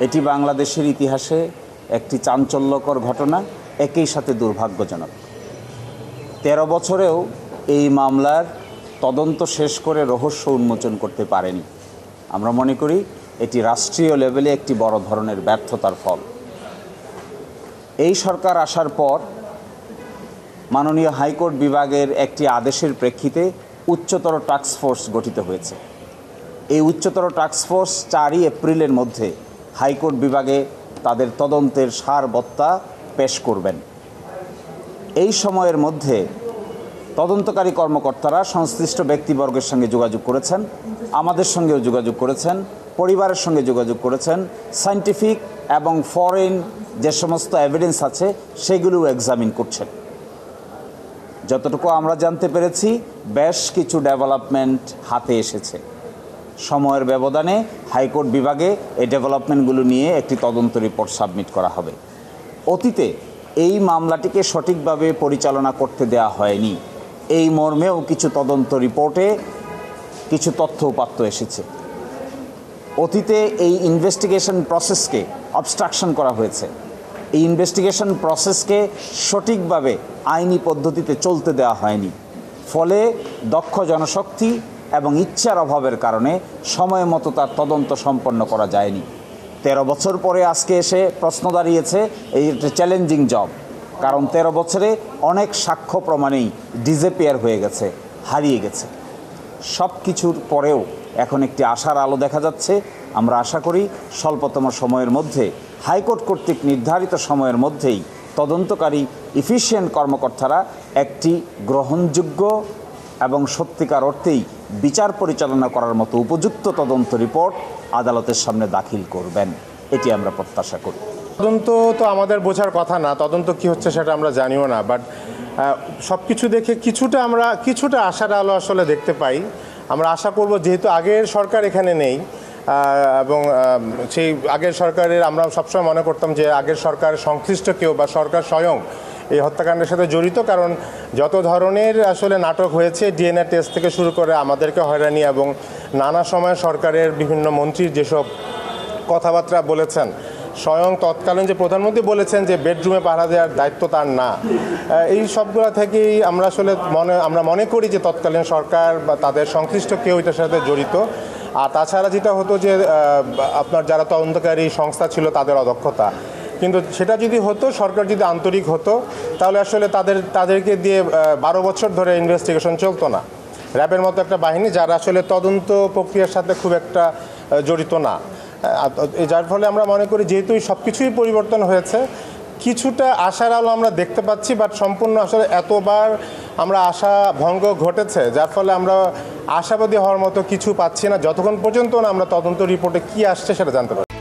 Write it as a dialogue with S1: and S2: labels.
S1: এটি বাংলাদেশের ইতিহাসে একটি চাঞ্চল্যকর ঘটনা, একই সাথে দুর্ভাগ্যজনক। 13 বছরেও এই মামলার তদন্ত শেষ করে রহস্য উন্মোচন করতে পারেনি। আমরা মনে করি এটি রাষ্ট্রীয় লেভেলে একটি বড় ধরনের ব্যর্থতার ফল। এই সরকার আসার পর মাননীয় হাইকোর্ট বিভাগের একটি আদেশের প্রেক্ষিতে উচ্চতর টাস্কফোর্স গঠিত হয়েছে। এই উচ্চতর টাস্কফোর্স 4 এপ্রিলের মধ্যে হাইকোর্ট বিভাগে তাদের তদন্তের সারবত্তা পেশ করবেন। এই সময়ের মধ্যে তদন্তকারী কর্মকর্তারা সংশ্লিষ্ট ব্যক্তিবর্গের সঙ্গে যোগাযোগ করেছেন, আমাদের সঙ্গেও যোগাযোগ করেছেন, পরিবারের সঙ্গে যোগাযোগ করেছেন, সায়েন্টিফিক এবং ফরেন যে সমস্ত এভিডেন্স আছে সেগুলোও এক্সামিন করছেন। যতটুকু আমরা জানতে পেরেছি বেশ কিছু ডেভেলপমেন্ট হাতে এসেছে। সময়ের ব্যবধানে হাইকোর্ট বিভাগে এই ডেভেলপমেন্টগুলো নিয়ে একটি তদন্ত রিপোর্ট সাবমিট করা হবে। অতীতে এই মামলাটিকে সঠিকভাবে পরিচালনা করতে দেওয়া হয়নি, এই মর্মেও কিছু তদন্ত রিপোর্টে কিছু তথ্য উপাত্ত এসেছে। অতীতে এই ইনভেস্টিগেশন প্রসেসকে অবস্ট্রাকশন করা হয়েছে, এই ইনভেস্টিগেশন প্রসেসকে সঠিকভাবে আইনি পদ্ধতিতে চলতে দেওয়া হয়নি। ফলে দক্ষ জনশক্তি এবং ইচ্ছার অভাবের কারণে সময় মতো তার তদন্ত সম্পন্ন করা যায়নি। 13 বছর পরে আজকে এসে প্রশ্ন দাঁড়িয়েছে, এই একটা চ্যালেঞ্জিং জব, কারণ 13 বছরে অনেক সাক্ষ্য প্রমাণেই ডিসঅ্যাপিয়ার হয়ে গেছে, হারিয়ে গেছে। সব কিছুর পরেও এখন একটি আশার আলো দেখা যাচ্ছে। আমরা আশা করি স্বল্পতম সময়ের মধ্যে হাইকোর্ট কর্তৃক নির্ধারিত সময়ের মধ্যেই তদন্তকারী ইফিশিয়েন্ট কর্মকর্তারা একটি গ্রহণযোগ্য এবং সত্যিকার অর্থেই বিচার পরিচালনা করার মতো উপযুক্ত তদন্ত রিপোর্ট আদালতের সামনে দাখিল করবেন, এটি আমরা প্রত্যাশা করি।
S2: তদন্ত তো আমাদের বোঝার কথা না, তদন্ত কি হচ্ছে সেটা আমরা জানিও না, বাট সব কিছু দেখে কিছুটা আশার আলো আসলে দেখতে পাই। আমরা আশা করব, যেহেতু আগের সরকার এখানে নেই এবং সেই আগের সরকারের আমরা সবসময় মনে করতাম যে আগের সরকারের সংশ্লিষ্ট কেউ বা সরকার স্বয়ং এই হত্যাকাণ্ডের সাথে জড়িত, কারণ যত ধরনের আসলে নাটক হয়েছে, ডিএনএ টেস্ট থেকে শুরু করে আমাদেরকে হয়রানি এবং নানা সময় সরকারের বিভিন্ন মন্ত্রীর যেসব কথাবার্তা বলেছেন, স্বয়ং তৎকালীন যে প্রধানমন্ত্রী বলেছেন যে বেডরুমে পাহারা দেওয়ার দায়িত্ব তার না, এই সবগুলো থেকেই আমরা আসলে মনে করি যে তৎকালীন সরকার বা তাদের সংশ্লিষ্ট কেউ এটার সাথে জড়িত। আর তাছাড়া যেটা হতো যে আপনার যারা তদন্তকারী সংস্থা ছিল তাদের অদক্ষতা, কিন্তু সেটা যদি হতো, সরকার যদি আন্তরিক হতো, তাহলে আসলে তাদেরকে দিয়ে 12 বছর ধরে ইনভেস্টিগেশন চলতো না। র্যাবের মতো একটা বাহিনী যারা আসলে তদন্ত প্রক্রিয়ার সাথে খুব একটা জড়িত না, যার ফলে আমরা মনে করি যেহেতু সব কিছুই পরিবর্তন হয়েছে, কিছুটা আশার আলো আমরা দেখতে পাচ্ছি, বাট সম্পূর্ণ আসলে এতবার আমরা আশা ভঙ্গ ঘটেছে, যার ফলে আমরা আশাবাদী হওয়ার মতো কিছু পাচ্ছি না যতক্ষণ পর্যন্ত না আমরা তদন্ত রিপোর্টে কী আসছে সেটা জানতে পারি।